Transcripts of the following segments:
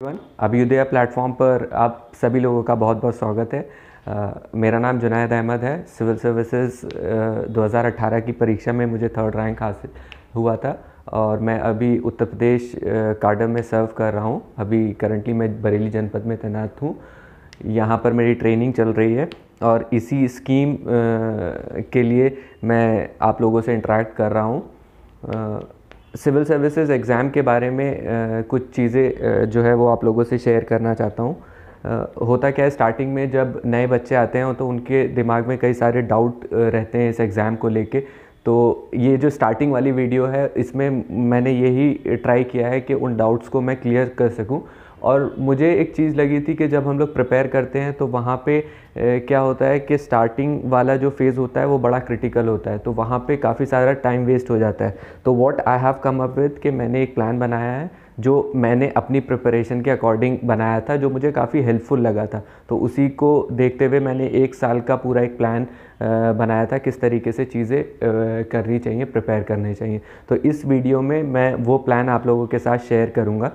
Abhyuday platform पर आप सभी लोगों का बहुत बहुत स्वागत है। मेरा नाम जुनैद अहमद है। सिविल सर्विसेज 2018 की परीक्षा में मुझे 3rd रैंक हासिल हुआ था और मैं अभी उत्तर प्रदेश काडर में सर्व कर रहा हूँ। अभी करंटली मैं बरेली जनपद में तैनात हूँ। यहाँ पर मेरी ट्रेनिंग चल रही है और इसी स्कीम के लिए मैं आप लोगों से इंटरेक्ट कर रहा हूँ। सिविल सर्विसेज एग्ज़ाम के बारे में कुछ चीज़ें जो है वो आप लोगों से शेयर करना चाहता हूँ। होता क्या है, स्टार्टिंग में जब नए बच्चे आते हैं तो उनके दिमाग में कई सारे डाउट रहते हैं इस एग्ज़ाम को लेके। तो ये जो स्टार्टिंग वाली वीडियो है इसमें मैंने यही ट्राई किया है कि उन डाउट्स को मैं क्लियर कर सकूं। और मुझे एक चीज़ लगी थी कि जब हम लोग प्रिपेयर करते हैं तो वहाँ पे क्या होता है कि स्टार्टिंग वाला जो फेज़ होता है वो बड़ा क्रिटिकल होता है, तो वहाँ पे काफ़ी सारा टाइम वेस्ट हो जाता है। तो what I have come up with कि मैंने एक प्लान बनाया है जो मैंने अपनी प्रिपरेशन के अकॉर्डिंग बनाया था, जो मुझे काफ़ी हेल्पफुल लगा था। तो उसी को देखते हुए मैंने 1 साल का पूरा एक प्लान बनाया था किस तरीके से चीज़ें करनी चाहिए, प्रिपेयर करनी चाहिए। तो इस वीडियो में मैं वो प्लान आप लोगों के साथ शेयर करूँगा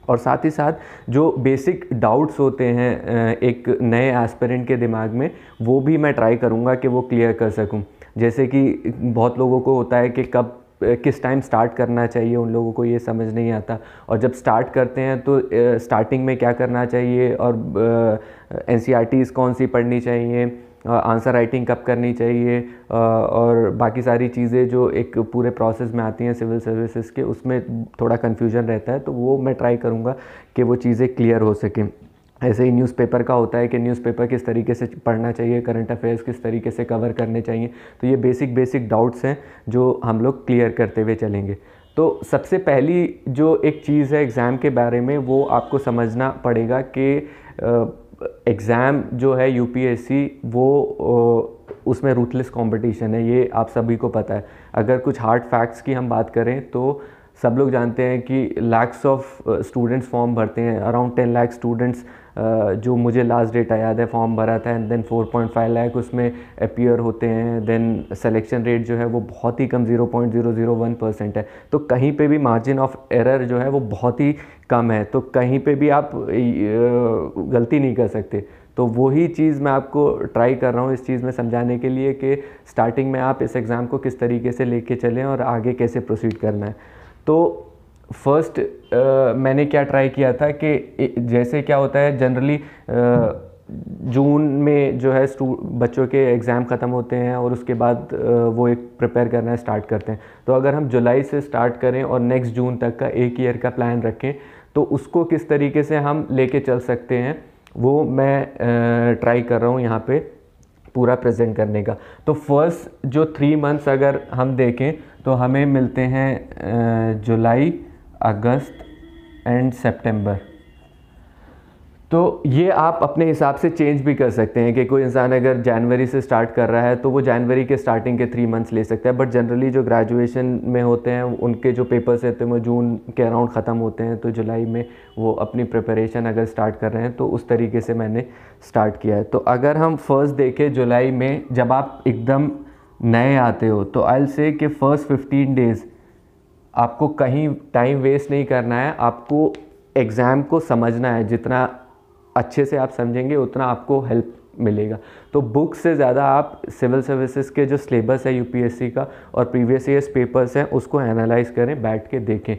और साथ ही साथ जो बेसिक डाउट्स होते हैं एक नए एस्पिरेंट के दिमाग में, वो भी मैं ट्राई करूँगा कि वो क्लियर कर सकूँ। जैसे कि बहुत लोगों को होता है कि कब किस टाइम स्टार्ट करना चाहिए, उन लोगों को ये समझ नहीं आता। और जब स्टार्ट करते हैं तो स्टार्टिंग में क्या करना चाहिए और NCERTs कौन सी पढ़नी चाहिए, आंसर राइटिंग कब करनी चाहिए और बाकी सारी चीज़ें जो एक पूरे प्रोसेस में आती हैं सिविल सर्विसेज के, उसमें थोड़ा कन्फ्यूजन रहता है। तो वो मैं ट्राई करूँगा कि वो चीज़ें क्लियर हो सकें। ऐसे ही न्यूज़पेपर का होता है कि न्यूज़पेपर किस तरीके से पढ़ना चाहिए, करंट अफेयर्स किस तरीके से कवर करने चाहिए। तो ये बेसिक डाउट्स हैं जो हम लोग क्लियर करते हुए चलेंगे। तो सबसे पहली जो एक चीज़ है एग्ज़ाम के बारे में, वो आपको समझना पड़ेगा कि एग्ज़ाम जो है UPSC वो उसमें रूथलेस कंपटीशन है, ये आप सभी को पता है। अगर कुछ हार्ड फैक्ट्स की हम बात करें तो सब लोग जानते हैं कि लैक्स ऑफ स्टूडेंट्स फॉर्म भरते हैं। अराउंड 10 लाख स्टूडेंट्स जो मुझे लास्ट डेटा याद है फॉर्म भरा था, एंड देन 4.5 लाख उसमें अपीयर होते हैं। देन सिलेक्शन रेट जो है वो बहुत ही कम 0.001% है। तो कहीं पे भी मार्जिन ऑफ एरर जो है वो बहुत ही कम है, तो कहीं पे भी आप गलती नहीं कर सकते। तो वही चीज़ मैं आपको ट्राई कर रहा हूँ इस चीज़ में समझाने के लिए कि स्टार्टिंग में आप इस एग्ज़ाम को किस तरीके से लेके चलें और आगे कैसे प्रोसीड करना है। तो फर्स्ट मैंने क्या ट्राई किया था कि जैसे क्या होता है जनरली जून में जो है बच्चों के एग्ज़ाम ख़त्म होते हैं और उसके बाद वो एक प्रिपेयर करना स्टार्ट करते हैं। तो अगर हम जुलाई से स्टार्ट करें और नेक्स्ट जून तक का 1 ईयर का प्लान रखें तो उसको किस तरीके से हम लेके चल सकते हैं वो मैं ट्राई कर रहा हूँ यहाँ पे पूरा प्रेजेंट करने का। तो फर्स्ट जो 3 मंथ्स अगर हम देखें तो हमें मिलते हैं जुलाई, अगस्त एंड सितंबर। तो ये आप अपने हिसाब से चेंज भी कर सकते हैं कि कोई इंसान अगर जनवरी से स्टार्ट कर रहा है तो वो जनवरी के स्टार्टिंग के 3 मंथ्स ले सकता है। बट जनरली जो ग्रेजुएशन में होते हैं उनके जो पेपर्स रहते हैं वो जून के अराउंड ख़त्म होते हैं, तो जुलाई में वो अपनी प्रिपरेशन अगर स्टार्ट कर रहे हैं तो उस तरीके से मैंने स्टार्ट किया है। तो अगर हम फर्स्ट देखें जुलाई में, जब आप एकदम नए आते हो तो आई विल से कि फ़र्स्ट 15 डेज़ आपको कहीं टाइम वेस्ट नहीं करना है। आपको एग्ज़ाम को समझना है, जितना अच्छे से आप समझेंगे उतना आपको हेल्प मिलेगा। तो बुक से ज़्यादा आप सिविल सर्विसेज के जो सिलेबस है UPSC का और प्रीवियस ईयर्स पेपर्स हैं उसको एनालाइज करें, बैठ के देखें।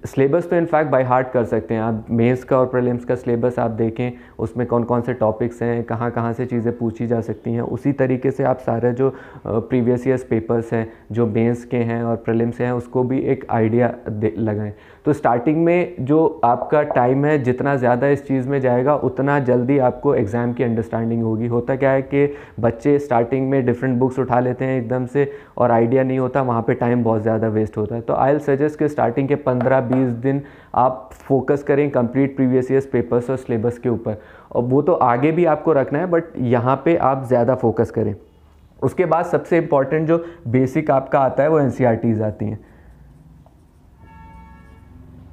सिलेबस तो इनफैक्ट बाय हार्ट कर सकते हैं आप। मेंस का और प्रीलिम्स का सिलेबस आप देखें, उसमें कौन कौन से टॉपिक्स हैं, कहाँ कहाँ से चीज़ें पूछी जा सकती हैं। उसी तरीके से आप सारे जो प्रीवियस ईयर्स पेपर्स हैं जो मेंस के हैं और प्रीलिम्स हैं उसको भी एक आइडिया लगाएं। तो स्टार्टिंग में जो आपका टाइम है जितना ज़्यादा इस चीज़ में जाएगा उतना जल्दी आपको एग्ज़ाम की अंडरस्टैंडिंग होगी। होता क्या है कि बच्चे स्टार्टिंग में डिफरेंट बुक्स उठा लेते हैं एकदम से और आइडिया नहीं होता, वहाँ पे टाइम बहुत ज़्यादा वेस्ट होता है। तो आई विल सजेस्ट कि स्टार्टिंग के 15-20 दिन आप फोकस करें कंप्लीट प्रीवियस ईयर्स पेपर्स और सिलेबस के ऊपर, और वो तो आगे भी आपको रखना है बट यहाँ पे आप ज़्यादा फोकस करें। उसके बाद सबसे इम्पॉर्टेंट जो बेसिक आपका आता है वो NCERTs आती हैं।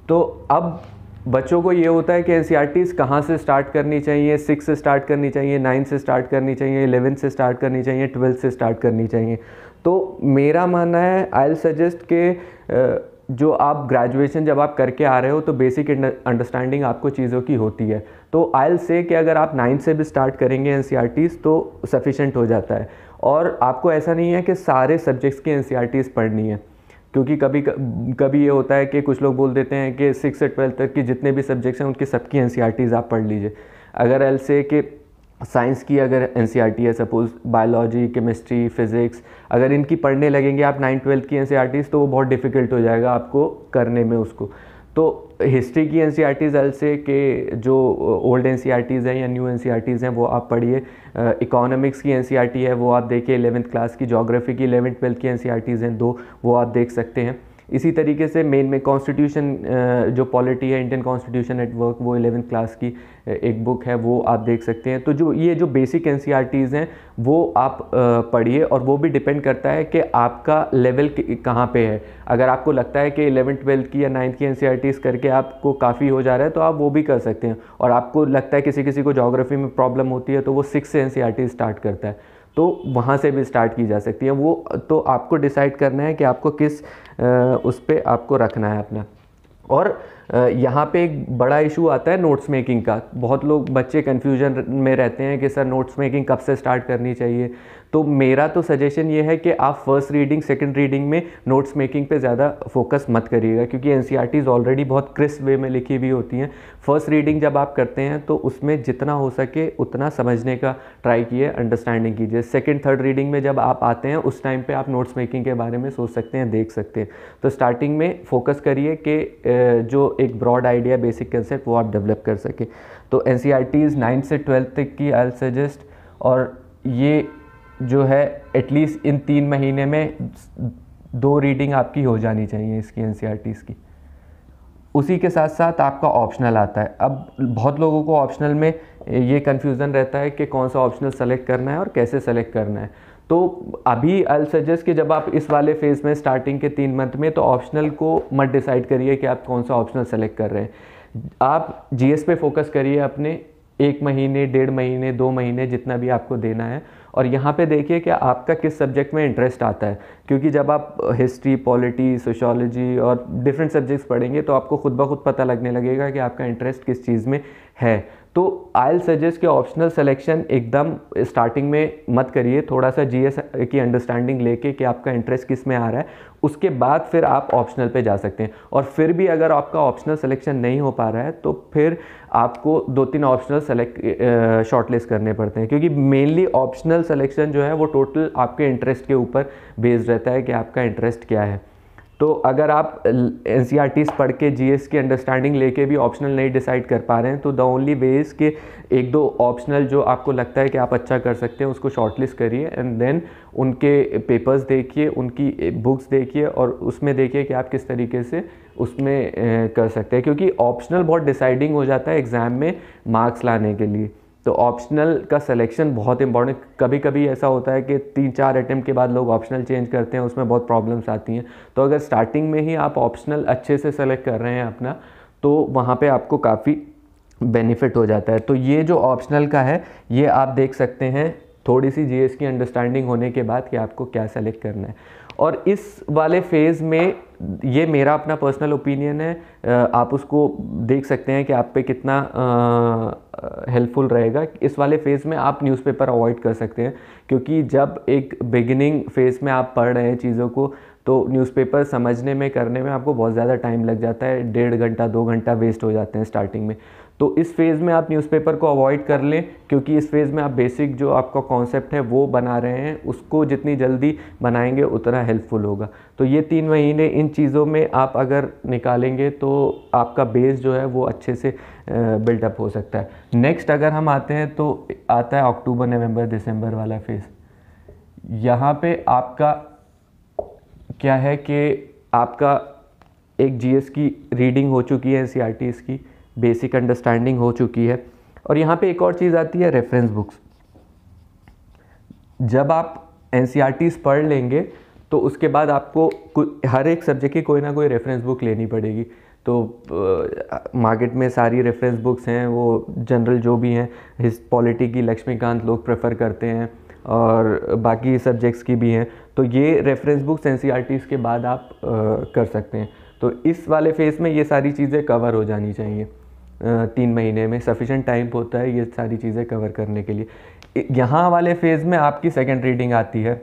तो अब बच्चों को ये होता है कि NCERTs कहाँ से स्टार्ट करनी चाहिए, 6 से स्टार्ट करनी चाहिए, 9 से स्टार्ट करनी चाहिए, 11 से स्टार्ट करनी चाहिए, 12 से स्टार्ट करनी चाहिए। तो मेरा मानना है आई विल सजेस्ट कि जो आप ग्रेजुएशन जब आप करके आ रहे हो तो बेसिक अंडरस्टैंडिंग आपको चीज़ों की होती है। तो आई विल से कि अगर आप 9th से भी स्टार्ट करेंगे एनसीईआरटीज़ तो सफिशेंट हो जाता है। और आपको ऐसा नहीं है कि सारे सब्जेक्ट्स की एनसीईआरटीज़ पढ़नी है, क्योंकि कभी ये होता है कि कुछ लोग बोल देते हैं कि 6 से 12 तक की जितने भी सब्जेक्ट्स हैं उनकी सबकी एनसीईआरटीज़ आप पढ़ लीजिए। अगर एल से कि साइंस की अगर एनसीईआरटी है, सपोज बायोलॉजी, केमिस्ट्री, फिज़िक्स, अगर इनकी पढ़ने लगेंगे आप 9th-12th की एनसीईआरटीज़ तो वो बहुत डिफ़िकल्ट हो जाएगा आपको करने में उसको। तो हिस्ट्री की एनसीईआरटीज़ एल से कि जो ओल्ड एनसीईआरटीज़ हैं या न्यू एनसीईआरटीज़ हैं वो आप पढ़िए। इकोनॉमिक्स की एनसीईआरटी है वो आप देखिए 11th क्लास की। ज्योग्राफी की 11th-12th की एनसीईआरटीज़ हैं 2, वो आप देख सकते हैं। इसी तरीके से मेन में कॉन्स्टिट्यूशन जो पॉलिटी है, इंडियन कॉन्स्टिट्यूशन एट वर्क, वो 11th क्लास की एक बुक है, वो आप देख सकते हैं। तो जो बेसिक एनसीईआरटीज़ हैं वो आप पढ़िए, और वो भी डिपेंड करता है कि आपका लेवल कहाँ पे है। अगर आपको लगता है कि 11th-12th की या 9th की एनसीईआरटीज़ करके आपको काफ़ी हो जा रहा है तो आप वो भी कर सकते हैं। और आपको लगता है किसी को ज्योग्राफी में प्रॉब्लम होती है तो वो 6 से एनसीईआरटी स्टार्ट करता है, तो वहाँ से भी स्टार्ट की जा सकती है। वो तो आपको डिसाइड करना है कि आपको किस उस पर आपको रखना है अपना। और यहाँ पे एक बड़ा इशू आता है नोट्स मेकिंग का। बहुत लोग बच्चे कन्फ्यूजन में रहते हैं कि सर नोट्स मेकिंग कब से स्टार्ट करनी चाहिए। तो मेरा तो सजेशन ये है कि आप फर्स्ट रीडिंग, सेकंड रीडिंग में नोट्स मेकिंग पे ज़्यादा फोकस मत करिएगा, क्योंकि एनसीईआरटीज़ ऑलरेडी बहुत क्रिस्प वे में लिखी हुई होती हैं। फर्स्ट रीडिंग जब आप करते हैं तो उसमें जितना हो सके उतना समझने का ट्राई कीजिए, अंडरस्टैंडिंग कीजिए। सेकंड थर्ड रीडिंग में जब आप आते हैं उस टाइम पे आप नोट्स मेकिंग के बारे में सोच सकते हैं, देख सकते हैं। तो स्टार्टिंग में फोकस करिए कि जो एक ब्रॉड आइडिया, बेसिक कंसेप्ट वो आप डेवलप कर सकें। तो एनसीईआरटीज़ 9th से 12th तक की आई सजेस्ट, और ये जो है एटलीस्ट इन 3 महीने में 2 रीडिंग आपकी हो जानी चाहिए इसकी एनसीईआरटीज़ की। उसी के साथ साथ आपका ऑप्शनल आता है। अब बहुत लोगों को ऑप्शनल में ये कन्फ्यूज़न रहता है कि कौन सा ऑप्शनल सेलेक्ट करना है और कैसे सेलेक्ट करना है। तो अभी आई सजेस्ट कि जब आप इस वाले फेज़ में स्टार्टिंग के 3 मंथ में, तो ऑप्शनल को मत डिसाइड करिए कि आप कौन सा ऑप्शनल सेलेक्ट कर रहे हैं। आप जीएस पे फोकस करिए अपने 1 महीने, 1.5 महीने, 2 महीने, जितना भी आपको देना है। और यहाँ पे देखिए कि आपका किस सब्जेक्ट में इंटरेस्ट आता है, क्योंकि जब आप हिस्ट्री, पॉलिटी, सोशियोलॉजी और डिफरेंट सब्जेक्ट्स पढ़ेंगे तो आपको खुद ब खुद पता लगने लगेगा कि आपका इंटरेस्ट किस चीज़ में है। तो आई विल सजेस्ट कि ऑप्शनल सिलेक्शन एकदम स्टार्टिंग में मत करिए। थोड़ा सा जीएस की अंडरस्टैंडिंग लेके कि आपका इंटरेस्ट किस में आ रहा है, उसके बाद फिर आप ऑप्शनल पे जा सकते हैं। और फिर भी अगर आपका ऑप्शनल सिलेक्शन नहीं हो पा रहा है तो फिर आपको 2-3 ऑप्शनल शॉर्टलिस्ट करने पड़ते हैं, क्योंकि मेनली ऑप्शनल सिलेक्शन जो है वो टोटल आपके इंटरेस्ट के ऊपर बेस्ड रहता है कि आपका इंटरेस्ट क्या है। तो अगर आप एनसीईआरटीज़ पढ़ के जीएस की अंडरस्टैंडिंग लेके भी ऑप्शनल नहीं डिसाइड कर पा रहे हैं, तो द ओनली वे इज़ कि 1-2 ऑप्शनल जो आपको लगता है कि आप अच्छा कर सकते हैं उसको शॉर्टलिस्ट करिए, एंड देन उनके पेपर्स देखिए, उनकी बुक्स देखिए, और उसमें देखिए कि आप किस तरीके से उसमें कर सकते हैं। क्योंकि ऑप्शनल बहुत डिसाइडिंग हो जाता है एग्ज़ाम में मार्क्स लाने के लिए। तो ऑप्शनल का सिलेक्शन बहुत इंपॉर्टेंट। कभी कभी ऐसा होता है कि 3-4 अटैम्प्ट के बाद लोग ऑप्शनल चेंज करते हैं, उसमें बहुत प्रॉब्लम्स आती हैं। तो अगर स्टार्टिंग में ही आप ऑप्शनल अच्छे से सेलेक्ट कर रहे हैं अपना, तो वहाँ पे आपको काफ़ी बेनिफिट हो जाता है। तो ये जो ऑप्शनल का है ये आप देख सकते हैं थोड़ी सी जीएस की अंडरस्टैंडिंग होने के बाद कि आपको क्या सेलेक्ट करना है। और इस वाले फेज़ में ये मेरा अपना पर्सनल ओपिनियन है, आप उसको देख सकते हैं कि आप पे कितना हेल्पफुल रहेगा। इस वाले फेज़ में आप न्यूज़पेपर अवॉइड कर सकते हैं, क्योंकि जब एक बिगिनिंग फेज़ में आप पढ़ रहे हैं चीज़ों को, तो न्यूज़पेपर समझने में, करने में आपको बहुत ज़्यादा टाइम लग जाता है। 1.5 घंटा 2 घंटा वेस्ट हो जाते हैं स्टार्टिंग में। तो इस फेज़ में आप न्यूज़पेपर को अवॉइड कर लें, क्योंकि इस फेज़ में आप बेसिक जो आपका कॉन्सेप्ट है वो बना रहे हैं, उसको जितनी जल्दी बनाएंगे उतना हेल्पफुल होगा। तो ये 3 महीने इन चीज़ों में आप अगर निकालेंगे तो आपका बेस जो है वो अच्छे से बिल्डअप हो सकता है। नेक्स्ट अगर हम आते हैं तो आता है अक्टूबर, नवंबर, दिसंबर वाला फेज़। यहाँ पे आपका क्या है कि आपका एक जीएस की रीडिंग हो चुकी है, एनसीईआरटीज़ की बेसिक अंडरस्टैंडिंग हो चुकी है, और यहाँ पे एक और चीज़ आती है, रेफरेंस बुक्स। जब आप एनसीईआरटीज़ पढ़ लेंगे तो उसके बाद आपको हर एक सब्जेक्ट की कोई ना कोई रेफरेंस बुक लेनी पड़ेगी। तो मार्केट में सारी रेफरेंस बुक्स हैं, वो जनरल जो भी हैं, पॉलिटी की लक्ष्मीकांत लोग प्रेफर करते हैं, और बाकी सब्जेक्ट्स की भी हैं। तो ये रेफरेंस बुक्स एनसीईआरटीज़ के बाद आप कर सकते हैं। तो इस वाले फेज़ में ये सारी चीज़ें कवर हो जानी चाहिए। 3 महीने में सफिशेंट टाइम होता है ये सारी चीज़ें कवर करने के लिए। यहाँ वाले फेज़ में आपकी सेकेंड रीडिंग आती है।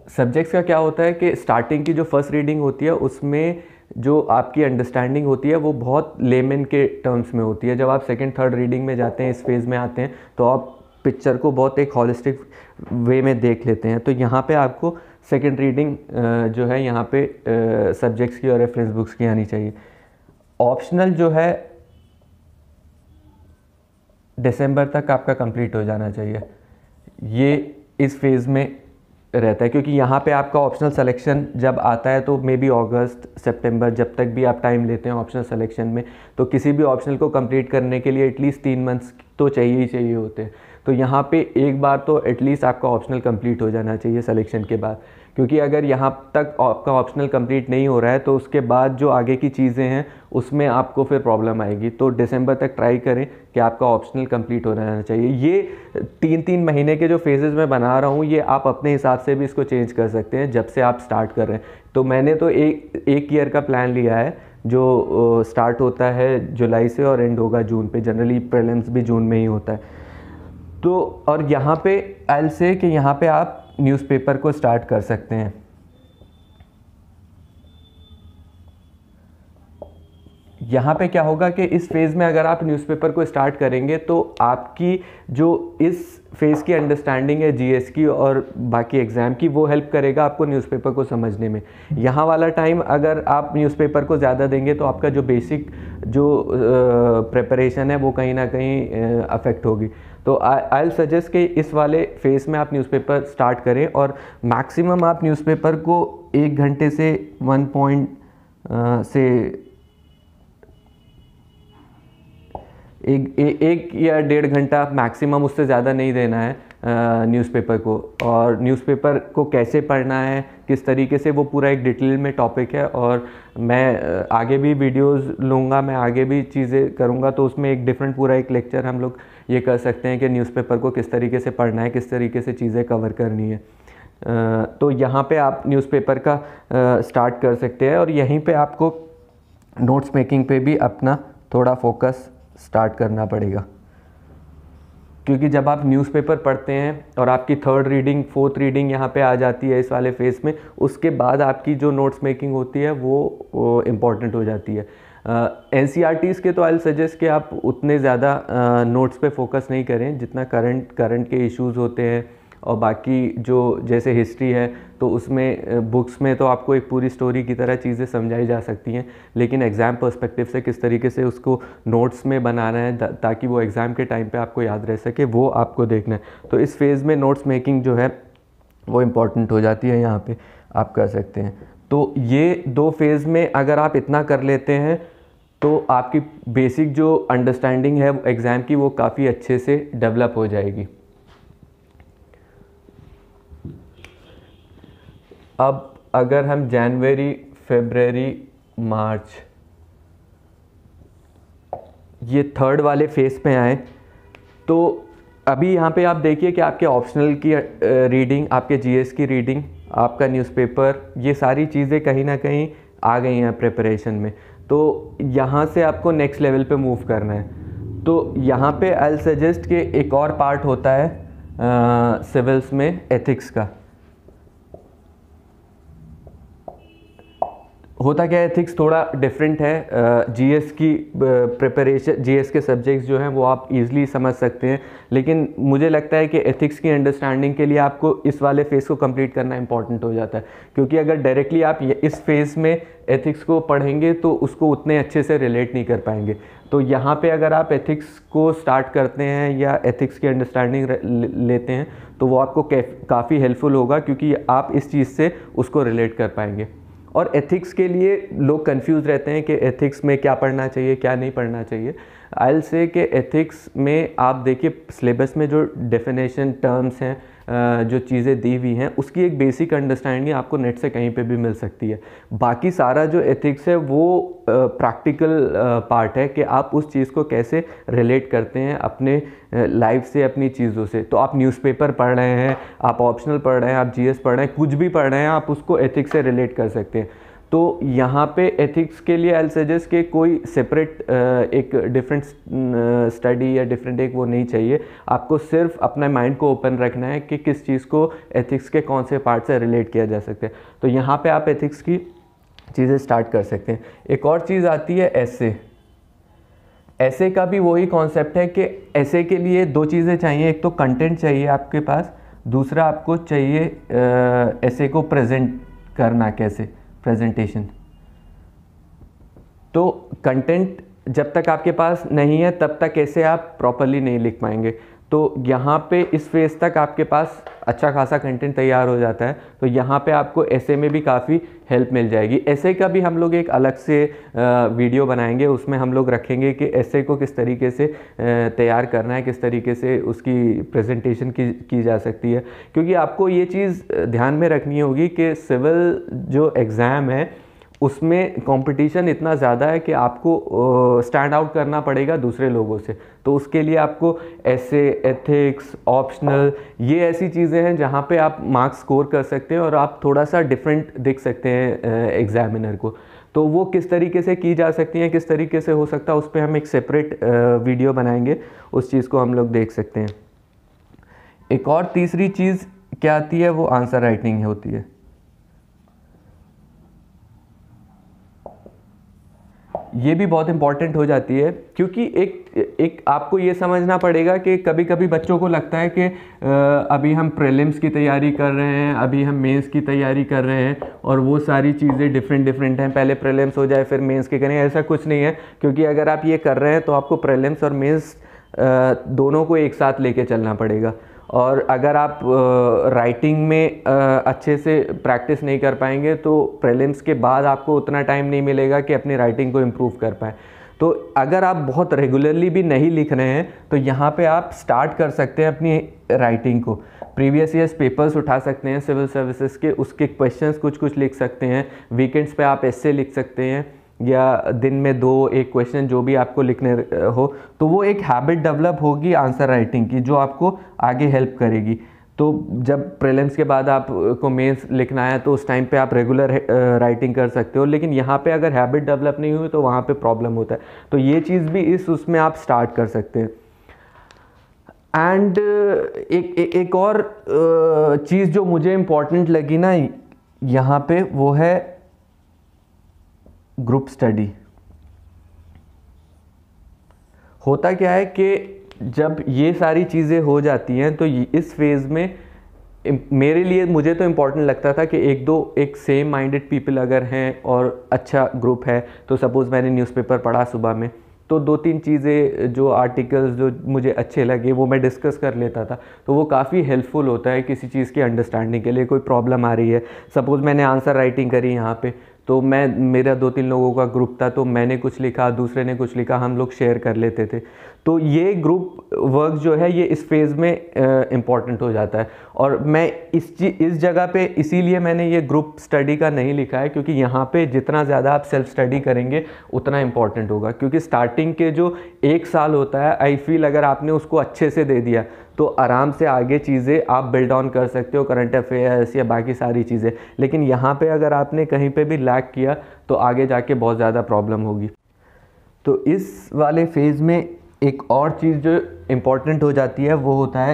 सब्जेक्ट्स का क्या होता है कि स्टार्टिंग की जो फर्स्ट रीडिंग होती है उसमें जो आपकी अंडरस्टैंडिंग होती है वो बहुत लेमन के टर्म्स में होती है। जब आप सेकंड थर्ड रीडिंग में जाते हैं, इस फेज़ में आते हैं, तो आप पिक्चर को बहुत एक हॉलिस्टिक वे में देख लेते हैं। तो यहाँ पे आपको सेकंड रीडिंग जो है यहाँ पे सब्जेक्ट्स की और रेफरेंस बुक्स की आनी चाहिए। ऑप्शनल जो है दिसंबर तक आपका कंप्लीट हो जाना चाहिए, ये इस फेज़ में रहता है, क्योंकि यहाँ पे आपका ऑप्शनल सिलेक्शन जब आता है तो मे बी अगस्त सितंबर, जब तक भी आप टाइम लेते हैं ऑप्शनल सिलेक्शन में, तो किसी भी ऑप्शनल को कंप्लीट करने के लिए एटलीस्ट 3 मंथ्स तो चाहिए ही चाहिए होते हैं। तो यहाँ पे एक बार तो एटलीस्ट आपका ऑप्शनल कंप्लीट हो जाना चाहिए सिलेक्शन के बाद, क्योंकि अगर यहाँ तक आपका ऑप्शनल कंप्लीट नहीं हो रहा है तो उसके बाद जो आगे की चीज़ें हैं उसमें आपको फिर प्रॉब्लम आएगी। तो दिसंबर तक ट्राई करें कि आपका ऑप्शनल कंप्लीट हो रहना चाहिए। ये 3-3 महीने के जो फेजेस मैं बना रहा हूँ, ये आप अपने हिसाब से भी इसको चेंज कर सकते हैं जब से आप स्टार्ट कर रहे हैं। तो मैंने तो एक ईयर का प्लान लिया है जो स्टार्ट होता है जुलाई से और एंड होगा जून पे। जनरली प्रीलिम्स भी जून में ही होता है। तो और यहाँ पे आई विल से कि यहाँ पे आप न्यूज़पेपर को स्टार्ट कर सकते हैं। यहाँ पे क्या होगा कि इस फेज़ में अगर आप न्यूज़पेपर को स्टार्ट करेंगे तो आपकी जो इस फेज़ की अंडरस्टैंडिंग है जीएस की और बाकी एग्ज़ाम की, वो हेल्प करेगा आपको न्यूज़पेपर को समझने में। यहाँ वाला टाइम अगर आप न्यूज़पेपर को ज़्यादा देंगे तो आपका जो बेसिक जो प्रिपरेशन है वो कहीं ना कहीं अफेक्ट होगी। तो आई विल सजेस्ट कि इस वाले फेज़ में आप न्यूज़पेपर स्टार्ट करें और मैक्सिमम आप न्यूज़पेपर को 1 घंटे से 1 या 1.5 घंटा मैक्सिमम, उससे ज़्यादा नहीं देना है न्यूज़पेपर को। और न्यूज़पेपर को कैसे पढ़ना है, किस तरीके से, वो पूरा एक डिटेल में टॉपिक है और मैं आगे भी वीडियोस लूँगा, मैं आगे भी चीज़ें करूँगा। तो उसमें एक डिफरेंट पूरा एक लेक्चर हम लोग ये कर सकते हैं कि न्यूज़पेपर को किस तरीके से पढ़ना है, किस तरीके से चीज़ें कवर करनी है। तो यहाँ पे आप न्यूज़पेपर का स्टार्ट कर सकते हैं और यहीं पे आपको नोट्स मेकिंग पे भी अपना थोड़ा फोकस स्टार्ट करना पड़ेगा, क्योंकि जब आप न्यूज़पेपर पढ़ते हैं और आपकी थर्ड रीडिंग फोर्थ रीडिंग यहाँ पे आ जाती है इस वाले फेज़ में, उसके बाद आपकी जो नोट्स मेकिंग होती है वो इम्पॉर्टेंट हो जाती है। NCERTs के तो आई सजेस्ट कि आप उतने ज़्यादा नोट्स पे फोकस नहीं करें जितना करंट के इश्यूज़ होते हैं और बाकी जो जैसे हिस्ट्री है तो उसमें बुक्स में तो आपको एक पूरी स्टोरी की तरह चीज़ें समझाई जा सकती हैं, लेकिन एग्ज़ाम पर्सपेक्टिव से किस तरीके से उसको नोट्स में बनाना है ताकि वो एग्ज़ाम के टाइम पे आपको याद रह सके, वो आपको देखना है। तो इस फेज़ में नोट्स मेकिंग जो है वो इम्पॉर्टेंट हो जाती है, यहाँ पे आप कर सकते हैं। तो ये 2 फेज़ में अगर आप इतना कर लेते हैं तो आपकी बेसिक जो अंडरस्टैंडिंग है एग्ज़ाम की वो काफ़ी अच्छे से डेवलप हो जाएगी। अब अगर हम जनवरी, फरवरी, मार्च ये थर्ड वाले फेज़ पे आए, तो अभी यहाँ पे आप देखिए कि आपके ऑप्शनल की रीडिंग, आपके जीएस की रीडिंग, आपका न्यूज़पेपर, ये सारी चीज़ें कहीं ना कहीं आ गई हैं प्रिपरेशन में। तो यहाँ से आपको नेक्स्ट लेवल पे मूव करना है। तो यहाँ पे आई विल सजेस्ट कि एक और पार्ट होता है सिविल्स में एथिक्स का। होता क्या है, एथिक्स थोड़ा डिफरेंट है। जीएस की प्रिपरेशन, जीएस के सब्जेक्ट्स जो हैं वो आप इजीली समझ सकते हैं, लेकिन मुझे लगता है कि एथिक्स की अंडरस्टैंडिंग के लिए आपको इस वाले फेज़ को कंप्लीट करना इंपॉर्टेंट हो जाता है, क्योंकि अगर डायरेक्टली आप इस फेज़ में एथिक्स को पढ़ेंगे तो उसको उतने अच्छे से रिलेट नहीं कर पाएंगे। तो यहाँ पे अगर आप एथिक्स को स्टार्ट करते हैं या एथिक्स की अंडरस्टैंडिंग लेते हैं तो वो आपको काफ़ी हेल्पफुल होगा, क्योंकि आप इस चीज़ से उसको रिलेट कर पाएंगे। और एथिक्स के लिए लोग कंफ्यूज रहते हैं कि एथिक्स में क्या पढ़ना चाहिए, क्या नहीं पढ़ना चाहिए। आई से कि एथिक्स में आप देखिए सिलेबस में जो डेफिनेशन टर्म्स हैं, जो चीज़ें दी हुई हैं, उसकी एक बेसिक अंडरस्टैंडिंग आपको नेट से कहीं पे भी मिल सकती है। बाकी सारा जो एथिक्स है वो प्रैक्टिकल पार्ट है कि आप उस चीज़ को कैसे रिलेट करते हैं अपने लाइफ से, अपनी चीज़ों से। तो आप न्यूज़पेपर पढ़ रहे हैं, आप ऑप्शनल पढ़ रहे हैं, आप जीएस पढ़ रहे हैं, कुछ भी पढ़ रहे हैं, आप उसको एथिक्स से रिलेट कर सकते हैं। तो यहाँ पे एथिक्स के लिए आई सजेस्ट कि कोई सेपरेट एक डिफरेंट स्टडी या डिफरेंट एक वो नहीं चाहिए। आपको सिर्फ अपने माइंड को ओपन रखना है कि किस चीज़ को एथिक्स के कौन से पार्ट से रिलेट किया जा सकता है। तो यहाँ पे आप एथिक्स की चीज़ें स्टार्ट कर सकते हैं। एक और चीज़ आती है ऐसे। ऐसे का भी वही कॉन्सेप्ट है कि ऐसे के लिए दो चीज़ें चाहिए, एक तो कंटेंट चाहिए आपके पास, दूसरा आपको चाहिए ऐसे को प्रेजेंट करना, कैसे प्रेजेंटेशन। तो कंटेंट जब तक आपके पास नहीं है तब तक ऐसे आप प्रॉपरली नहीं लिख पाएंगे। तो यहाँ पे इस फेज़ तक आपके पास अच्छा खासा कंटेंट तैयार हो जाता है, तो यहाँ पे आपको ऐसे में भी काफ़ी हेल्प मिल जाएगी। ऐसे का भी हम लोग एक अलग से वीडियो बनाएंगे, उसमें हम लोग रखेंगे कि ऐसे को किस तरीके से तैयार करना है, किस तरीके से उसकी प्रेजेंटेशन की जा सकती है। क्योंकि आपको ये चीज़ ध्यान में रखनी होगी कि सिविल जो एग्ज़ाम है उसमें कंपटीशन इतना ज़्यादा है कि आपको स्टैंड आउट करना पड़ेगा दूसरे लोगों से। तो उसके लिए आपको ऐसे, एथिक्स, ऑप्शनल, ये ऐसी चीज़ें हैं जहाँ पे आप मार्क्स स्कोर कर सकते हैं और आप थोड़ा सा डिफरेंट दिख सकते हैं एग्जामिनर को। तो वो किस तरीके से की जा सकती हैं, किस तरीके से हो सकता है, उस पर हम एक सेपरेट वीडियो बनाएंगे, उस चीज़ को हम लोग देख सकते हैं। एक और तीसरी चीज़ क्या आती है, वो आंसर राइटिंग होती है। ये भी बहुत इंपॉर्टेंट हो जाती है, क्योंकि एक आपको ये समझना पड़ेगा कि कभी कभी बच्चों को लगता है कि अभी हम प्रीलिम्स की तैयारी कर रहे हैं, अभी हम मेंस की तैयारी कर रहे हैं और वो सारी चीज़ें डिफरेंट हैं, पहले प्रीलिम्स हो जाए फिर मेंस के करें। ऐसा कुछ नहीं है, क्योंकि अगर आप ये कर रहे हैं तो आपको प्रीलिम्स और मेंस दोनों को एक साथ लेके चलना पड़ेगा। और अगर आप राइटिंग में अच्छे से प्रैक्टिस नहीं कर पाएंगे तो प्रीलिम्स के बाद आपको उतना टाइम नहीं मिलेगा कि अपनी राइटिंग को इम्प्रूव कर पाएँ। तो अगर आप बहुत रेगुलरली भी नहीं लिख रहे हैं तो यहाँ पे आप स्टार्ट कर सकते हैं अपनी राइटिंग को। प्रीवियस ईयर्स पेपर्स उठा सकते हैं सिविल सर्विसेज के, उसके क्वेश्चंस कुछ लिख सकते हैं। वीकेंड्स पे आप ऐसे लिख सकते हैं, या दिन में 2-1 क्वेश्चन जो भी आपको लिखने हो। तो वो एक हैबिट डेवलप होगी आंसर राइटिंग की, जो आपको आगे हेल्प करेगी। तो जब प्रीलिम्स के बाद आपको मेंस लिखना है तो उस टाइम पे आप रेगुलर राइटिंग कर सकते हो, लेकिन यहाँ पे अगर हैबिट डेवलप नहीं हुई तो वहाँ पे प्रॉब्लम होता है। तो ये चीज़ भी उसमें आप स्टार्ट कर सकते हैं। एंड एक और चीज़ जो मुझे इम्पोर्टेंट लगी ना यहाँ पे, वो है ग्रुप स्टडी। होता क्या है कि जब ये सारी चीज़ें हो जाती हैं तो इस फेज़ में मेरे लिए, मुझे तो इम्पॉर्टेंट लगता था कि एक सेम माइंडेड पीपल अगर हैं और अच्छा ग्रुप है, तो सपोज़ मैंने न्यूज़पेपर पढ़ा सुबह में, तो 2-3 चीज़ें जो आर्टिकल्स जो मुझे अच्छे लगे वो मैं डिस्कस कर लेता था। तो वो काफ़ी हेल्पफुल होता है किसी चीज़ की अंडरस्टैंडिंग के लिए। कोई प्रॉब्लम आ रही है, सपोज़ मैंने आंसर राइटिंग करी यहाँ पे, तो मेरा 2-3 लोगों का ग्रुप था, तो मैंने कुछ लिखा, दूसरे ने कुछ लिखा, हम लोग शेयर कर लेते थे। तो ये ग्रुप वर्क जो है ये इस फेज़ में इम्पॉर्टेंट हो जाता है। और मैं इस जगह पे इसीलिए मैंने ये ग्रुप स्टडी का नहीं लिखा है, क्योंकि यहाँ पे जितना ज़्यादा आप सेल्फ स्टडी करेंगे उतना इम्पॉर्टेंट होगा। क्योंकि स्टार्टिंग के जो 1 साल होता है, आई फील अगर आपने उसको अच्छे से दे दिया तो आराम से आगे चीज़ें आप बिल्ड ऑन कर सकते हो, करंट अफेयर्स या बाकी सारी चीज़ें। लेकिन यहाँ पे अगर आपने कहीं पे भी लैग किया तो आगे जाके बहुत ज़्यादा प्रॉब्लम होगी। तो इस वाले फेज़ में एक और चीज़ जो इम्पॉर्टेंट हो जाती है वो होता है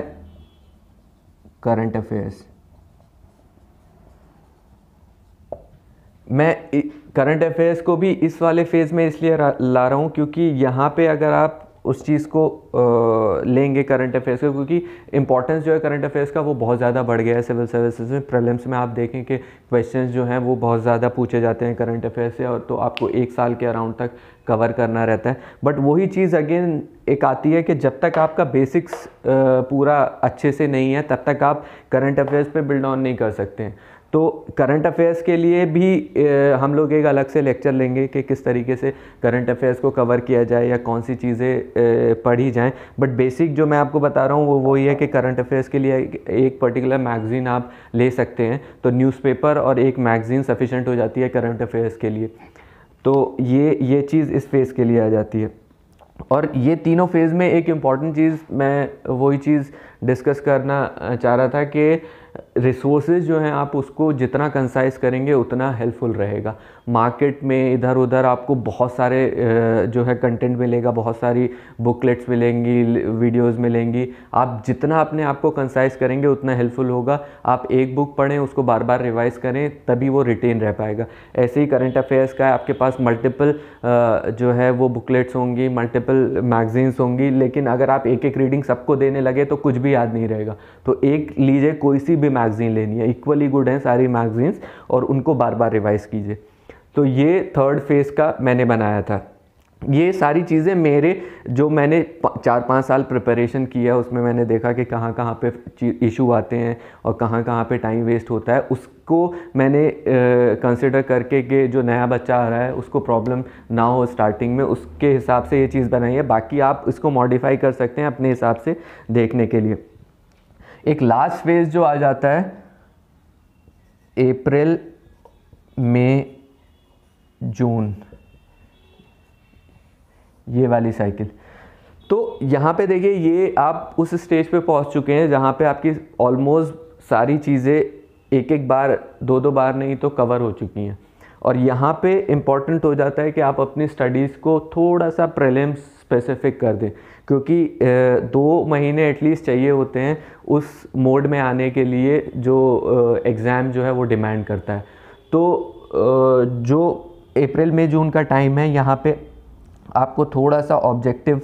करंट अफेयर्स। मैं करंट अफेयर्स को भी इस वाले फेज़ में इसलिए ला रहा हूँ क्योंकि यहाँ पे अगर आप उस चीज़ को लेंगे करंट अफेयर्स को, क्योंकि इंपॉर्टेंस जो है करंट अफेयर्स का वो बहुत ज़्यादा बढ़ गया है सिविल सर्विसेज में। प्रीलिम्स में आप देखें कि क्वेश्चंस जो हैं वो बहुत ज़्यादा पूछे जाते हैं करंट अफेयर्स से, और तो आपको 1 साल के अराउंड तक कवर करना रहता है। बट वही चीज़ अगेन एक आती है कि जब तक आपका बेसिक्स पूरा अच्छे से नहीं है तब तक आप करंट अफेयर्स पे बिल्ड ऑन नहीं कर सकते हैं। तो करंट अफेयर्स के लिए भी हम लोग एक अलग से लेक्चर लेंगे कि किस तरीके से करंट अफेयर्स को कवर किया जाए या कौन सी चीज़ें पढ़ी जाएं। बट बेसिक जो मैं आपको बता रहा हूँ वो वही है कि करंट अफेयर्स के लिए एक पर्टिकुलर मैगज़ीन आप ले सकते हैं। तो न्यूज़पेपर और एक मैगज़ीन सफिशेंट हो जाती है करंट अफेयर्स के लिए। तो ये चीज़ इस फेज़ के लिए आ जाती है। और ये तीनों फेज़ में एक इम्पॉर्टेंट चीज़ मैं वही चीज़ डिस्कस करना चाह रहा था कि रिसोर्सेज जो हैं आप उसको जितना कंसाइज करेंगे उतना हेल्पफुल रहेगा। मार्केट में इधर उधर आपको बहुत सारे जो है कंटेंट मिलेगा, बहुत सारी बुकलेट्स मिलेंगी, वीडियोस मिलेंगी। आप जितना अपने आप को कंसाइज करेंगे उतना हेल्पफुल होगा। आप एक बुक पढ़ें, उसको बार बार रिवाइज करें, तभी वो रिटेन रह पाएगा। ऐसे ही करंट अफेयर्स का है, आपके पास मल्टीपल जो है वो बुकलेट्स होंगी, मल्टीपल मैगजीन्स होंगी, लेकिन अगर आप एक एक रीडिंग सबको देने लगे तो कुछ भी याद नहीं रहेगा। तो एक लीजिए, कोई सी भी मैगज़ीन लेनी है, इक्वली गुड हैं सारी मैगज़ीन्स, और उनको बार बार रिवाइज़ कीजिए। तो ये थर्ड फेज़ का मैंने बनाया था। ये सारी चीज़ें मेरे जो मैंने 4-5 साल प्रिपरेशन किया उसमें मैंने देखा कि कहाँ कहाँ पे इशू आते हैं और कहाँ कहाँ पे टाइम वेस्ट होता है, उसको मैंने कंसिडर करके कि जो नया बच्चा आ रहा है उसको प्रॉब्लम ना हो स्टार्टिंग में, उसके हिसाब से ये चीज़ बनाई है। बाकी आप इसको मॉडिफाई कर सकते हैं अपने हिसाब से देखने के लिए। एक लास्ट फेज़ जो आ जाता है अप्रैल, मई, जून, ये वाली साइकिल। तो यहाँ पे देखिए, ये आप उस स्टेज पे पहुँच चुके हैं जहाँ पे आपकी ऑलमोस्ट सारी चीज़ें एक एक बार, दो दो बार नहीं तो कवर हो चुकी हैं। और यहाँ पे इम्पॉर्टेंट हो जाता है कि आप अपनी स्टडीज़ को थोड़ा सा प्रीलिम्स स्पेसिफिक कर दें, क्योंकि 2 महीने एटलीस्ट चाहिए होते हैं उस मोड में आने के लिए जो एग्ज़ाम जो है वो डिमांड करता है। तो जो अप्रैल मई जून का टाइम है, यहाँ पे आपको थोड़ा सा ऑब्जेक्टिव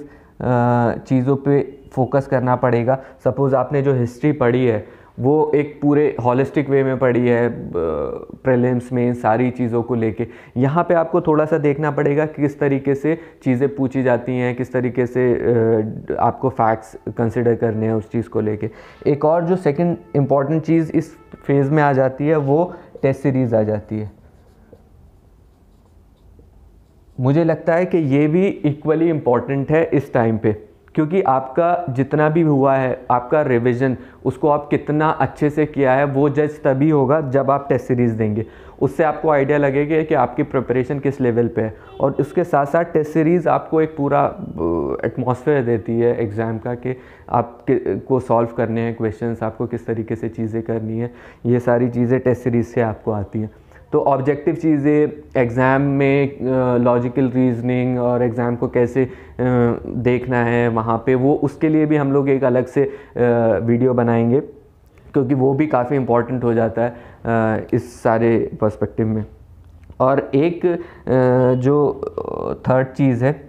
चीज़ों पे फोकस करना पड़ेगा। सपोज़ आपने जो हिस्ट्री पढ़ी है वो एक पूरे हॉलिस्टिक वे में पढ़ी है, प्रीलिम्स में सारी चीज़ों को लेके, यहाँ पे आपको थोड़ा सा देखना पड़ेगा कि किस तरीके से चीज़ें पूछी जाती हैं, किस तरीके से आपको फैक्ट्स कंसिडर करने हैं उस चीज़ को लेके। एक और जो सेकंड इम्पॉर्टेंट चीज़ इस फेज़ में आ जाती है वो टेस्ट सीरीज़ आ जाती है। मुझे लगता है कि ये भी इक्वली इम्पॉर्टेंट है इस टाइम पे, क्योंकि आपका जितना भी हुआ है, आपका रिवीजन, उसको आप कितना अच्छे से किया है वो जज तभी होगा जब आप टेस्ट सीरीज़ देंगे। उससे आपको आइडिया लगेगा कि आपकी प्रिपरेशन किस लेवल पे है। और उसके साथ साथ टेस्ट सीरीज़ आपको एक पूरा एटमॉस्फेयर देती है एग्ज़ाम का कि आप को सॉल्व करने हैं क्वेश्चंस, आपको किस तरीके से चीज़ें करनी है, ये सारी चीज़ें टेस्ट सीरीज़ से आपको आती हैं। तो ऑब्जेक्टिव चीज़ें एग्ज़ाम में, लॉजिकल रीजनिंग और एग्ज़ाम को कैसे देखना है वहाँ पे, वो उसके लिए भी हम लोग एक अलग से वीडियो बनाएंगे, क्योंकि वो भी काफ़ी इम्पॉर्टेंट हो जाता है इस सारे पर्सपेक्टिव में। और एक जो थर्ड चीज़ है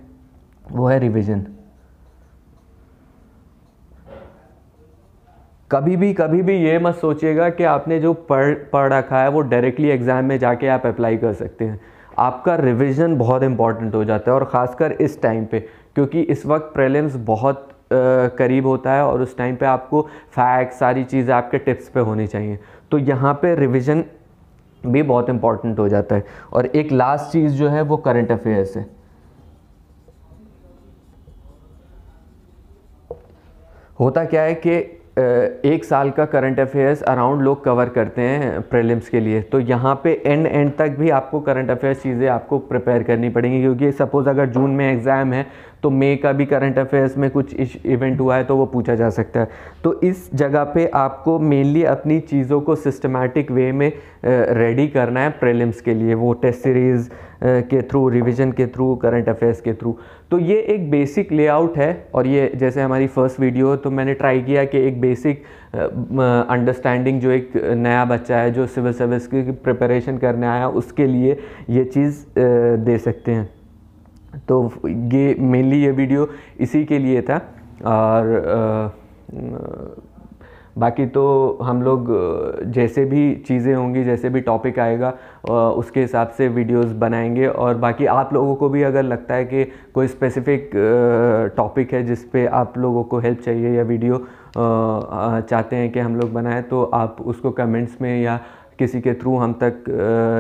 वो है रिवीजन। कभी भी ये मत सोचिएगा कि आपने जो पढ़ रखा है वो डायरेक्टली एग्ज़ाम में जाके आप अप्लाई कर सकते हैं। आपका रिवीजन बहुत इंपॉर्टेंट हो जाता है, और ख़ासकर इस टाइम पे, क्योंकि इस वक्त प्रीलिम्स बहुत करीब होता है और उस टाइम पे आपको फैक्ट्स, सारी चीज़ें आपके टिप्स पे होनी चाहिए। तो यहाँ पे रिवीजन भी बहुत इंपॉर्टेंट हो जाता है। और एक लास्ट चीज़ जो है वो करंट अफेयर्स है। होता क्या है कि एक साल का करंट अफेयर्स अराउंड लोग कवर करते हैं प्रीलिम्स के लिए। तो यहाँ पे एंड तक भी आपको करंट अफेयर्स चीज़ें आपको प्रिपेयर करनी पड़ेंगी, क्योंकि सपोज़ अगर जून में एग्ज़ाम है तो मई का भी करंट अफेयर्स में कुछ इवेंट हुआ है तो वो पूछा जा सकता है। तो इस जगह पे आपको मेनली अपनी चीज़ों को सिस्टमैटिक वे में रेडी करना है प्रीलिम्स के लिए, वो टेस्ट सीरीज़ के थ्रू, रिवीजन के थ्रू, करंट अफेयर्स के थ्रू। तो ये एक बेसिक लेआउट है। और ये जैसे हमारी फर्स्ट वीडियो, तो मैंने ट्राई किया कि एक बेसिक अंडरस्टैंडिंग जो एक नया बच्चा है जो सिविल सर्विस की प्रिपरेशन करने आया उसके लिए ये चीज़ दे सकते हैं। तो ये मेनली ये वीडियो इसी के लिए था। और बाकी तो हम लोग जैसे भी चीज़ें होंगी, जैसे भी टॉपिक आएगा उसके हिसाब से वीडियोस बनाएंगे। और बाकी आप लोगों को भी अगर लगता है कि कोई स्पेसिफिक टॉपिक है जिस पे आप लोगों को हेल्प चाहिए या वीडियो चाहते हैं कि हम लोग बनाएं, तो आप उसको कमेंट्स में या किसी के थ्रू हम तक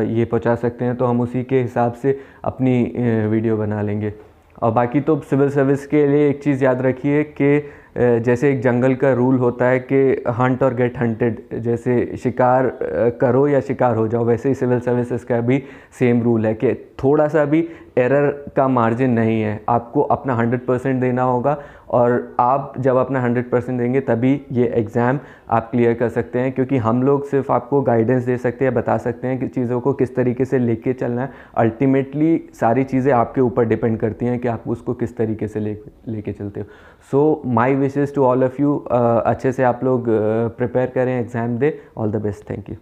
ये पहुंचा सकते हैं तो हम उसी के हिसाब से अपनी वीडियो बना लेंगे। और बाकी तो सिविल सर्विस के लिए एक चीज़ याद रखिए कि जैसे एक जंगल का रूल होता है कि हंट और गेट हंटेड, जैसे शिकार करो या शिकार हो जाओ, वैसे ही सिविल सर्विसेज का भी सेम रूल है कि थोड़ा सा भी एरर का मार्जिन नहीं है। आपको अपना 100% देना होगा और आप जब अपना 100% देंगे तभी ये एग्ज़ाम आप क्लियर कर सकते हैं, क्योंकि हम लोग सिर्फ आपको गाइडेंस दे सकते हैं, बता सकते हैं कि चीज़ों को किस तरीके से लेके चलना है। अल्टीमेटली सारी चीज़ें आपके ऊपर डिपेंड करती हैं कि आप उसको किस तरीके से लेके चलते हो। So my wishes to all of you, अच्छे से आप लोग प्रिपेयर करें, एग्ज़ाम दे। All the best, thank you.